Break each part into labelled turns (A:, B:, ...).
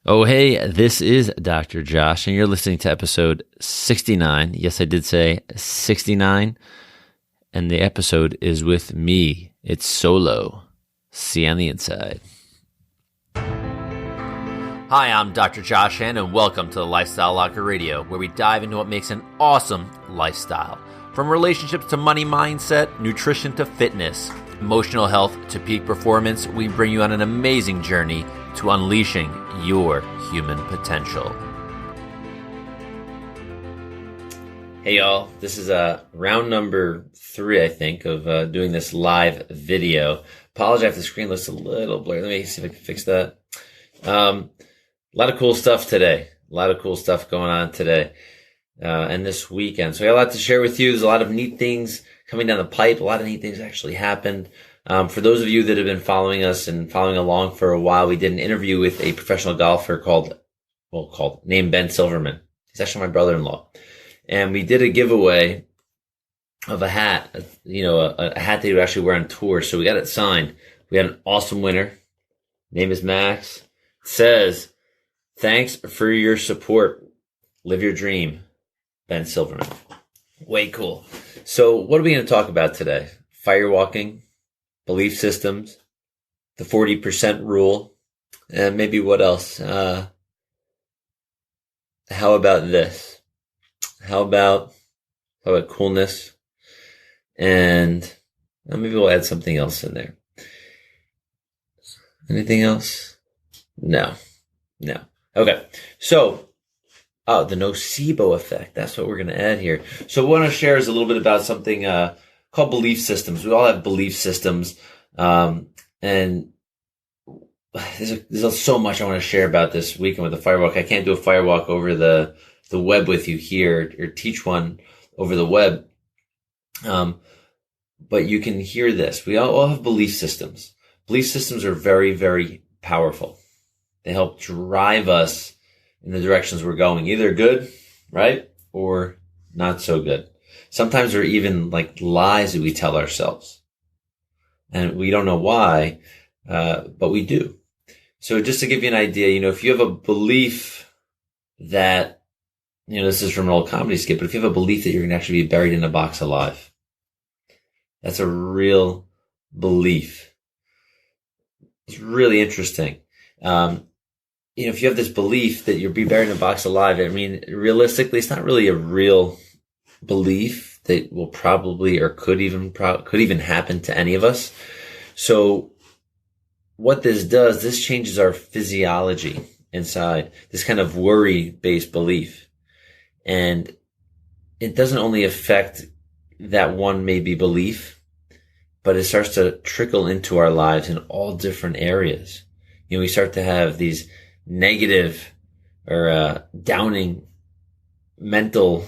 A: Oh, hey, this is Dr. Josh, and you're listening to episode 69. Yes, I did say 69. And the episode is with me. It's solo. See you on the inside. Hi, I'm Dr. Josh Hand, and welcome to the Lifestyle Locker Radio, where we dive into what makes an awesome lifestyle. From relationships to money mindset, nutrition to fitness, emotional health to peak performance, we bring you on an amazing journey to unleashing your human potential. Hey y'all, this is round number 3, I think, of doing this live video. Apologize if the screen looks a little blurry. Let me see if I can fix that. A lot of cool stuff today. A lot of cool stuff going on today and this weekend. So I got a lot to share with you. There's a lot of neat things coming down the pipe. A lot of neat things actually happened. For those of you that have been following us and following along for a while, we did an interview with a professional golfer named Ben Silverman. He's actually my brother-in-law. And we did a giveaway of a hat, a hat that he would actually wear on tour. So we got it signed. We had an awesome winner. Name is Max. It says, "Thanks for your support. Live your dream, Ben Silverman." Way cool. So what are we going to talk about today? Firewalking, belief systems, the 40% rule, and maybe what else? How about this? How about coolness? And maybe we'll add something else in there. Anything else? No. Okay. So, the nocebo effect. That's what we're going to add here. So what I want to share is a little bit about something called belief systems. We all have belief systems. And there's so much I want to share about this weekend with the Firewalk. I can't do a Firewalk over the web with you here or teach one over the web. But you can hear this. We all have belief systems. Belief systems are very, very powerful. They help drive us in the directions we're going, either good, right? Or not so good. Sometimes they're even like lies that we tell ourselves. And we don't know why, but we do. So just to give you an idea, if you have a belief that, this is from an old comedy skit, but if you have a belief that you're going to actually be buried in a box alive, that's a real belief. It's really interesting. If you have this belief that you'll be buried in a box alive, realistically, it's not really a real belief that will probably or could even happen to any of us. So what this does, this changes our physiology inside, this kind of worry-based belief. And it doesn't only affect that one maybe belief, but it starts to trickle into our lives in all different areas. We start to have these negative or downing mental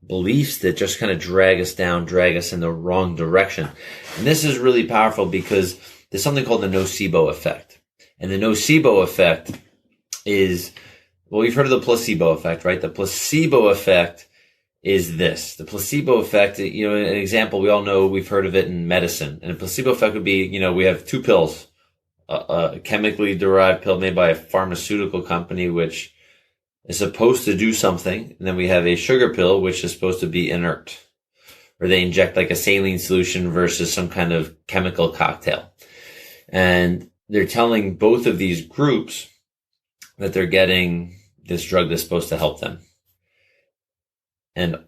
A: beliefs that just kind of drag us down, drag us in the wrong direction. And this is really powerful because there's something called the nocebo effect. And the nocebo effect is, you've heard of the placebo effect, right? The placebo effect is this. The placebo effect, an example, we all know, we've heard of it in medicine. And the placebo effect would be, we have 2 pills, a chemically derived pill made by a pharmaceutical company, which is supposed to do something. And then we have a sugar pill, which is supposed to be inert, or they inject like a saline solution versus some kind of chemical cocktail. And they're telling both of these groups that they're getting this drug that's supposed to help them. And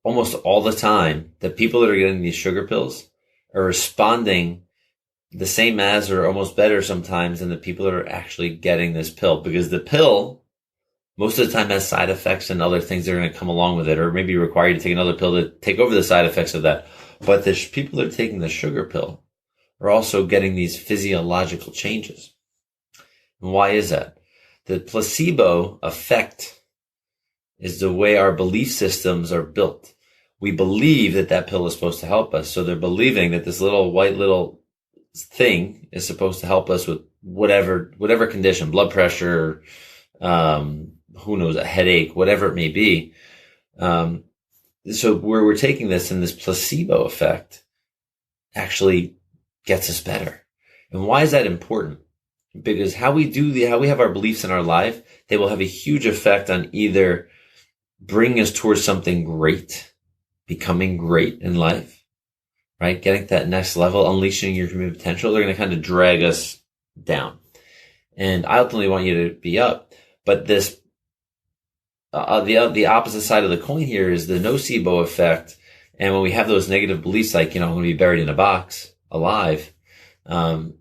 A: almost all the time, the people that are getting these sugar pills are responding the same as or almost better sometimes than the people that are actually getting this pill, because the pill most of the time has side effects and other things that are going to come along with it, or maybe require you to take another pill to take over the side effects of that. But the people that are taking the sugar pill are also getting these physiological changes. And why is that? The placebo effect is the way our belief systems are built. We believe that pill is supposed to help us. So they're believing that this little white thing is supposed to help us with whatever condition, blood pressure, who knows, a headache, whatever it may be. So where we're taking this, and this placebo effect actually gets us better. And why is that important? because how we have our beliefs in our life, they will have a huge effect on either bringing us towards something great, becoming great in life, right? Getting to that next level, unleashing your human potential. They're going to kind of drag us down. And I ultimately want you to be up. But this, the opposite side of the coin here is the nocebo effect. And when we have those negative beliefs, like, I'm going to be buried in a box alive, those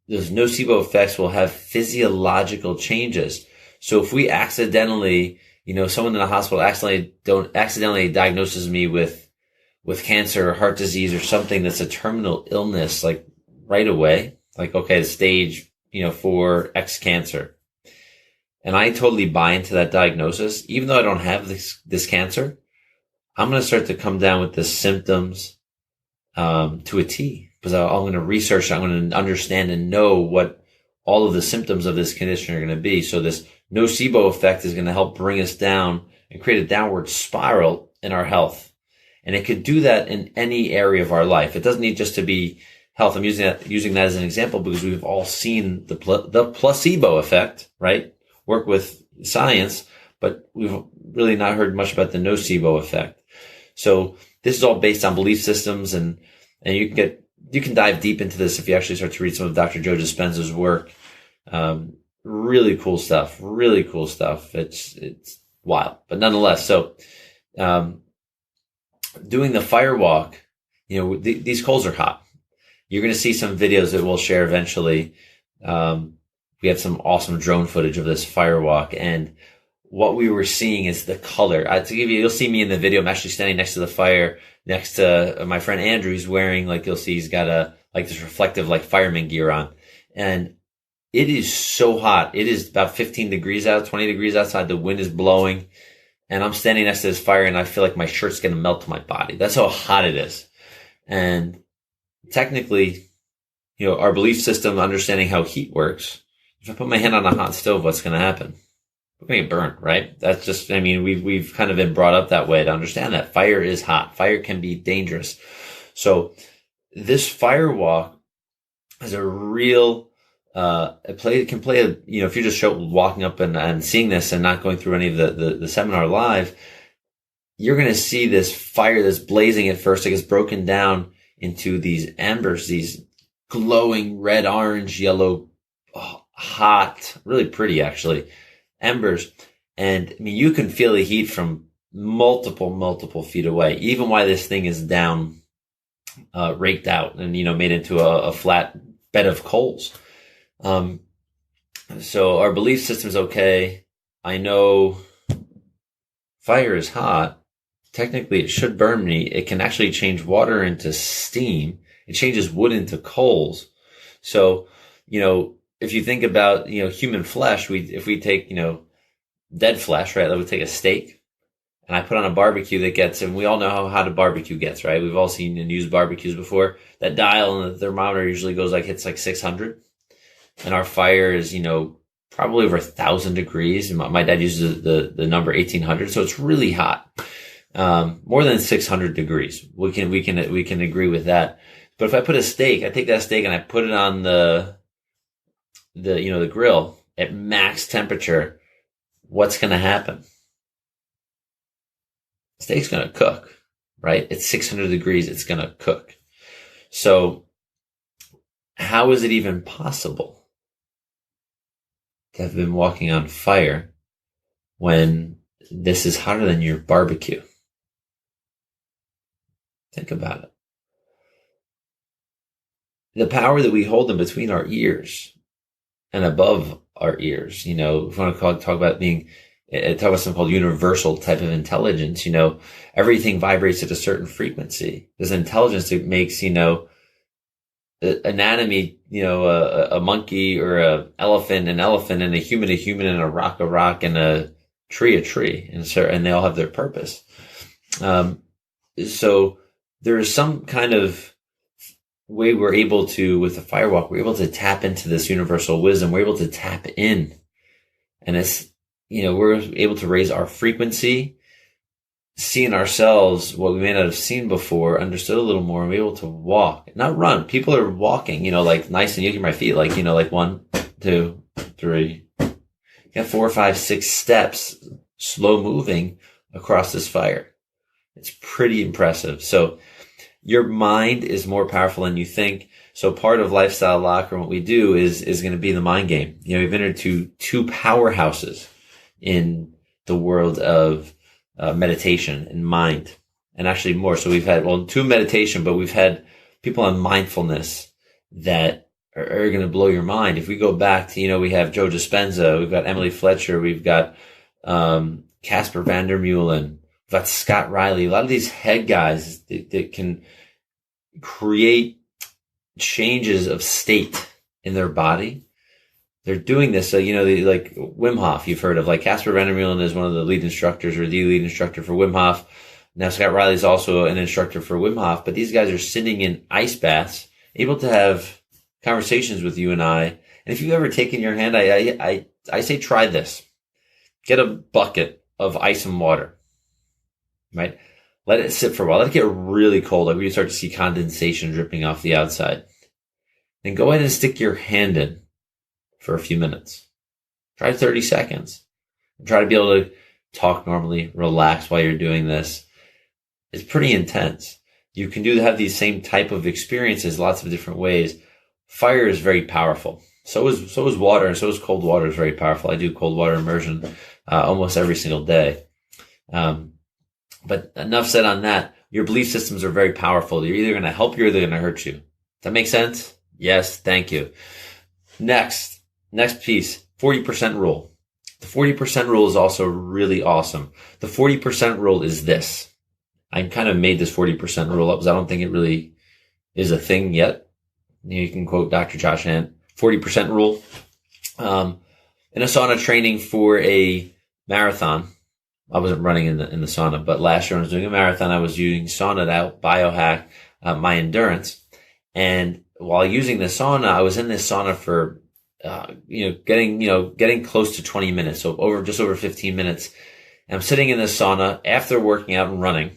A: nocebo effects will have physiological changes. So if we accidentally, someone in the hospital accidentally diagnoses me with cancer or heart disease or something that's a terminal illness, like right away, like, okay, stage, 4 X cancer. And I totally buy into that diagnosis, even though I don't have this cancer, I'm going to start to come down with the symptoms, to a T, because I'm going to research, I'm going to understand and know what all of the symptoms of this condition are going to be. So this nocebo effect is going to help bring us down and create a downward spiral in our health. And it could do that in any area of our life. It doesn't need just to be health. I'm using that as an example because we've all seen the placebo effect, right? Work with science, but we've really not heard much about the nocebo effect. So this is all based on belief systems, and you can dive deep into this if you actually start to read some of Dr. Joe Dispenza's work. Really cool stuff. Really cool stuff. It's wild, but nonetheless. So, doing the Firewalk, these coals are hot. You're going to see some videos that we'll share eventually. We have some awesome drone footage of this Firewalk, and what we were seeing is the color. You'll see me in the video. I'm actually standing next to the fire, next to my friend Andrew. He's wearing, you'll see he's got this reflective, fireman gear on. And it is so hot. It is about 15 degrees out, 20 degrees outside. The wind is blowing. And I'm standing next to this fire and I feel like my shirt's going to melt to my body. That's how hot it is. And technically, our belief system, understanding how heat works. If I put my hand on a hot stove, what's going to happen? We're going to get burnt, right? That's just, we've kind of been brought up that way to understand that fire is hot. Fire can be dangerous. So this Firewalk is a real, it can play if you're just walking up and seeing this and not going through any of the seminar live, you're going to see this fire that's blazing at first. It gets broken down into these embers, these glowing red, orange, yellow, hot, really pretty actually, embers. And you can feel the heat from multiple feet away, even while this thing is down, raked out and, made into a flat bed of coals. So our belief system is okay. I know fire is hot. Technically, it should burn me. It can actually change water into steam. It changes wood into coals. So, if you think about, human flesh, if we take, dead flesh, right? Like we take a steak and I put on a barbecue that gets, and we all know how hot a barbecue gets, right? We've all seen and used barbecues before. That dial and the thermometer usually hits 600. And our fire is, probably over 1,000 degrees. My dad uses the number 1,800. So it's really hot. More than 600 degrees. We can agree with that. But if I take that steak and I put it on the grill at max temperature, what's going to happen? Steak's going to cook, right? At 600 degrees, it's going to cook. So how is it even possible to have been walking on fire when this is hotter than your barbecue? Think about it. The power that we hold in between our ears and above our ears, if you want to talk about something called universal type of intelligence, everything vibrates at a certain frequency. There's intelligence that makes, anatomy, a monkey or an elephant, and a human, and a rock, and a tree, and they all have their purpose. So there is some kind of way we're able to, with the Firewalk, we're able to tap into this universal wisdom. We're able to tap in, and it's, we're able to raise our frequency, see in ourselves what we may not have seen before, understood a little more, and be able to walk, not run. People are walking, nice and you can my feet, 1, 2, 3. You got 4, 5, 6 steps, slow moving across this fire. It's pretty impressive. So your mind is more powerful than you think. So part of Lifestyle Locker, what we do is going to be the mind game. We've entered two powerhouses in the world of meditation and mind, and actually more. So we've had, 2 meditation, but we've had people on mindfulness that are going to blow your mind. If we go back to, we have Joe Dispenza, we've got Emily Fletcher, we've got Casper van der Meulen, we've got Scott Riley, a lot of these head guys that can create changes of state in their body. They're doing this. So, like Wim Hof, you've heard of, like Casper van der Meulen is one of the lead instructors, or the lead instructor for Wim Hof. Now Scott Riley is also an instructor for Wim Hof, but these guys are sitting in ice baths, able to have conversations with you and I. And if you've ever taken your hand, I say try this. Get a bucket of ice and water, right? Let it sit for a while. Let it get really cold. Like you start to see condensation dripping off the outside. Then go ahead and stick your hand in for a few minutes. Try 30 seconds. And try to be able to talk normally, relax while you're doing this. It's pretty intense. You can have these same type of experiences lots of different ways. Fire is very powerful. So is water, and so is cold water is very powerful. I do cold water immersion almost every single day. But enough said on that. Your belief systems are very powerful. They're either going to help you or they're going to hurt you. Does that make sense? Yes, thank you. Next piece, 40% rule. The 40% rule is also really awesome. The 40% rule is this. I kind of made this 40% rule up because I don't think it really is a thing yet. You can quote Dr. Josh Ant, 40% rule. In a sauna training for a marathon, I wasn't running in the sauna, but last year when I was doing a marathon, I was using sauna to help biohack my endurance. And while using the sauna, I was in this sauna for, getting close to 20 minutes. So just over 15 minutes. And I'm sitting in this sauna after working out and running.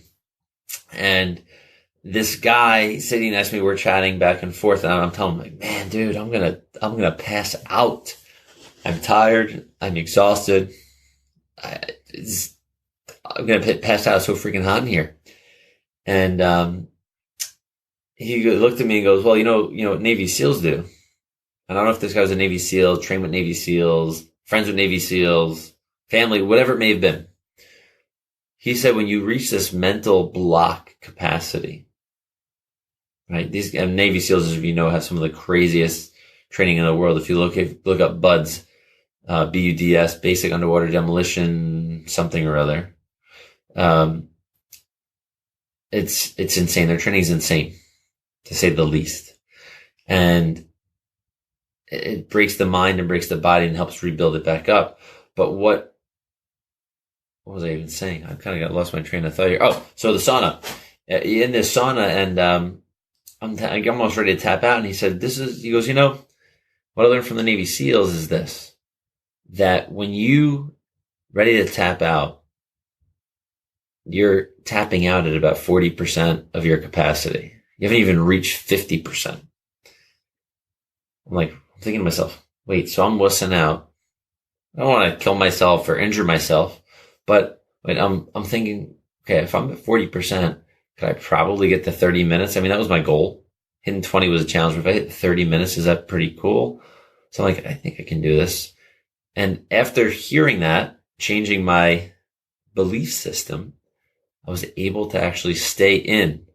A: And this guy sitting next to me, we're chatting back and forth. And I'm telling him, like, man, dude, I'm going to pass out. I'm tired. I'm exhausted. I'm going to pass out. It's so freaking hot in here. And, he looked at me and goes, well, you know what Navy SEALs do? And I don't know if this guy was a Navy SEAL, trained with Navy SEALs, friends with Navy SEALs, family, whatever it may have been. He said, when you reach this mental block capacity, right? These Navy SEALs, as you know, have some of the craziest training in the world. If you look up BUDS, BUDS, basic underwater demolition, something or other. It's insane. Their training is insane, to say the least. And it breaks the mind and breaks the body and helps rebuild it back up. But what was I even saying? I kind of got lost my train of thought here. Oh, so the sauna. In this sauna, and I'm almost ready to tap out. And he said, he goes, what I learned from the Navy SEALs is this, that when you ready to tap out, you're tapping out at about 40% of your capacity. You haven't even reached 50%. I'm thinking to myself, wait, so I'm wussing out. I don't want to kill myself or injure myself, but I'm thinking, okay, if I'm at 40%, could I probably get to 30 minutes? I mean, that was my goal. Hitting 20 was a challenge. But if I hit 30 minutes, is that pretty cool? So I'm like, I think I can do this. And after hearing that, changing my belief system, I was able to actually stay in.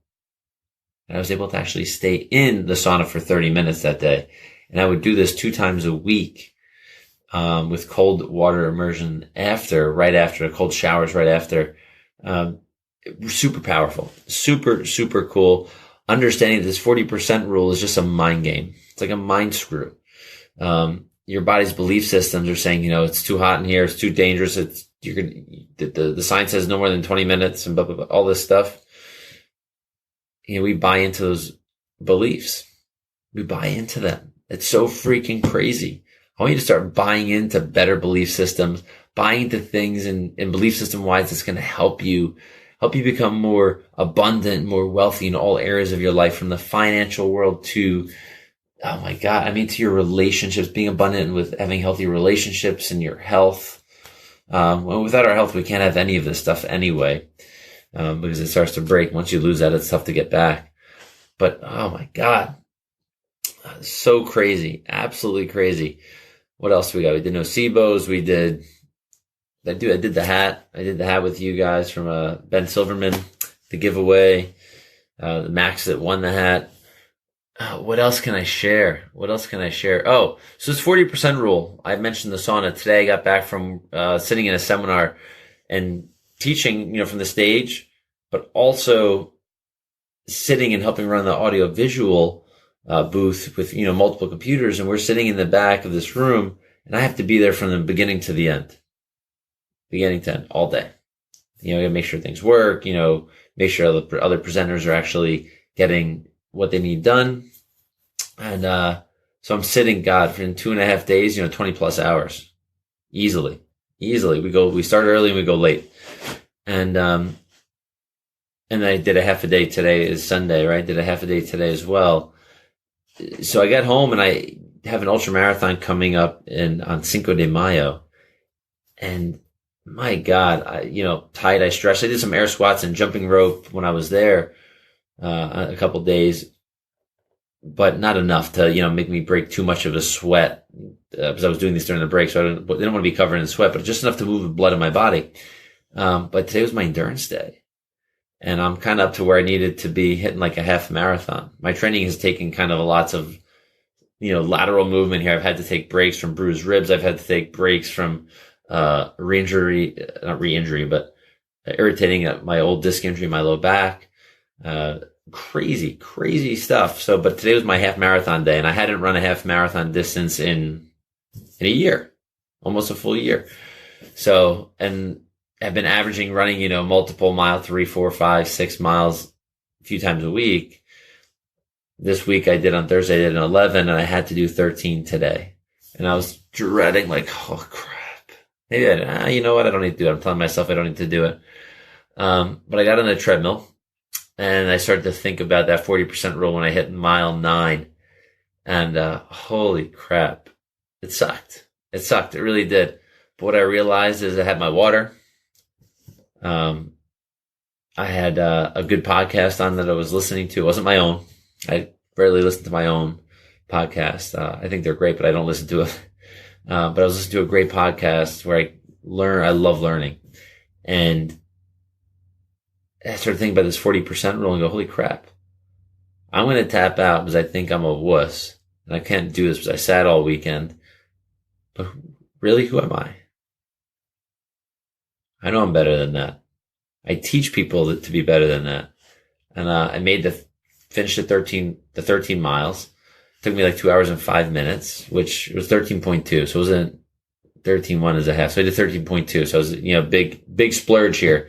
A: And I was able to actually stay in the sauna for 30 minutes that day. And I would do this 2 times a week, with cold water immersion right after, cold showers right after. Super powerful, super, super cool. Understanding that this 40% rule is just a mind game. It's like a mind screw. Your body's belief systems are saying, it's too hot in here. It's too dangerous. The science says no more than 20 minutes and blah, blah, blah, all this stuff. We buy into those beliefs. We buy into them. It's so freaking crazy. I want you to start buying into better belief systems, buying into things and belief system wise that's going to help you become more abundant, more wealthy in all areas of your life, from the financial world to oh my God, I mean, to your relationships, being abundant with having healthy relationships and your health. Well, without our health, we can't have any of this stuff anyway, because it starts to break. Once you lose that, it's tough to get back. But oh my God, so crazy, absolutely crazy. What else we got? We did Nocebos. I did the hat. I did the hat with you guys from Ben Silverman, the giveaway. The Max that won the hat. What else can I share? Oh, so it's 40% rule. I mentioned the sauna today. I got back from sitting in a seminar and teaching, from the stage, but also sitting and helping run the audio visual booth with, multiple computers. And we're sitting in the back of this room, and I have to be there from the beginning to the end. Beginning to end, all day. I gotta make sure things work, make sure other presenters are actually getting what they need done. And so I'm sitting, God, for 2.5 days, 20 plus hours. Easily. We start early and we go late. And I did a half a day today. Is Sunday, right? Did a half a day today as well. So I got home and I have an ultra marathon coming up on Cinco de Mayo. And my God, tight, I stretched. I did some air squats and jumping rope when I was there a couple days, but not enough to, make me break too much of a sweat because I was doing this during the break. So I didn't want to be covered in sweat, but just enough to move the blood in my body. But today was my endurance day. And I'm kind of up to where I needed to be hitting like a half marathon. My training has taken kind of lots of, lateral movement here. I've had to take breaks from bruised ribs. I've had to take breaks from re-injury, but irritating my old disc injury in my low back. Crazy stuff. So, but today was my half marathon day, and I hadn't run a half marathon distance in a year, almost a full year. So, and I've been averaging running, multiple miles, 3, 4, 5, 6 miles a few times a week. This week I did on Thursday, I did an 11, and I had to do 13 today. And I was dreading like, oh crap. Maybe you know what? I don't need to do it. I'm telling myself I don't need to do it. But I got on the treadmill and I started to think about that 40% rule when I hit mile 9. And, holy crap. It sucked. It really did. But what I realized is I had my water. I had a good podcast on that I was listening to. It wasn't my own. I rarely listen to my own podcast. I think they're great, but I don't listen to it. But I was listening to a great podcast where I love learning. And I started thinking about this 40% rule and go, holy crap. I'm going to tap out because I think I'm a wuss. And I can't do this because I sat all weekend. But really, who am I? I know I'm better than that. I teach people to be better than that. And I finished the 13 miles. It took me like 2 hours and 5 minutes, which was 13.2. So it wasn't 13.1 as a half. So I did 13.2. So I was, big splurge here.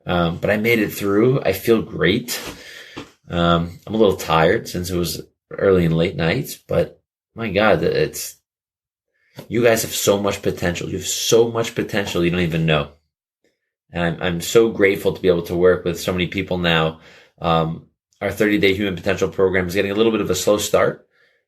A: But I made it through. I feel great. I'm a little tired since it was early and late nights, but my God, you guys have so much potential. You have so much potential you don't even know. And I'm so grateful to be able to work with so many people now. Our 30-day human potential program is getting a little bit of a slow start,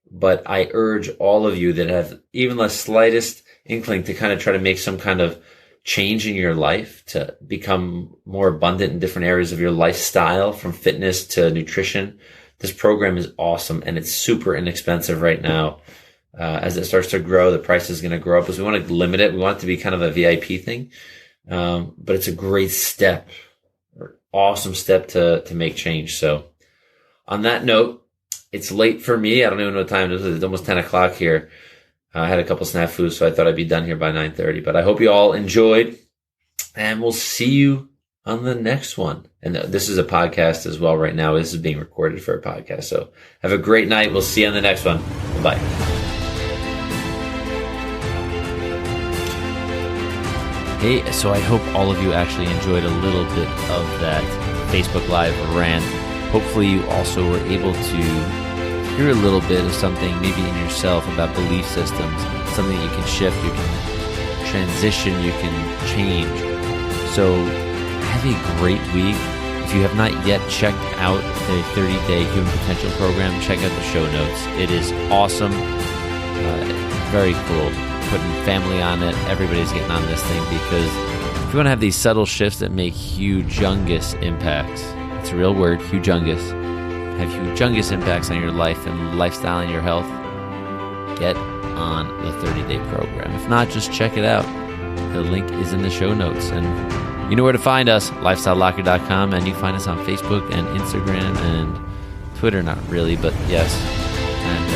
A: but I urge all of you that have even the slightest inkling to kind of try to make some kind of change in your life to become more abundant in different areas of your lifestyle, from fitness to nutrition. This program is awesome, and it's super inexpensive right now. As it starts to grow, the price is going to grow up because we want to limit it. We want it to be kind of a VIP thing. But it's a great step, or awesome step to make change. So on that note, it's late for me. I don't even know what time it is. It's almost 10 o'clock here. I had a couple snafus, so I thought I'd be done here by 9:30. But I hope you all enjoyed, and we'll see you on the next one. And this is a podcast as well right now. This is being recorded for a podcast. So have a great night. We'll see you on the next one. Bye-bye. Hey, so I hope all of you actually enjoyed a little bit of that Facebook Live rant. Hopefully you also were able to hear a little bit of something maybe in yourself about belief systems, something that you can shift, you can transition, you can change. So have a great week. If you have not yet checked out the 30-day Human Potential Program, check out the show notes. It is awesome. Very cool. Putting family on it. Everybody's getting on this thing because if you want to have these subtle shifts that make humongous impacts, it's a real word, humongous, have humongous impacts on your life and lifestyle and your health, get on the 30-day program. If not, just check it out. The link is in the show notes. And you know where to find us, lifestylelocker.com, and you find us on Facebook and Instagram and Twitter, not really, but yes. And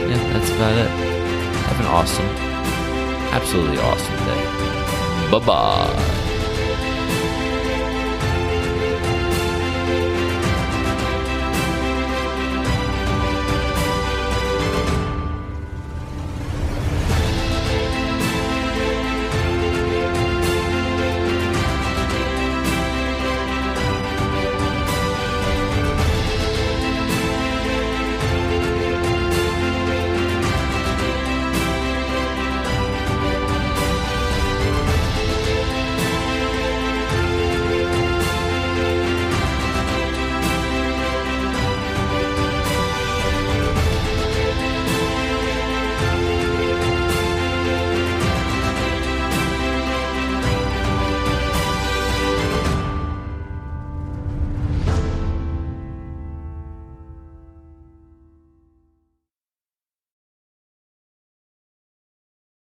A: yeah, that's about it. Have an awesome, absolutely awesome day. Bye-bye.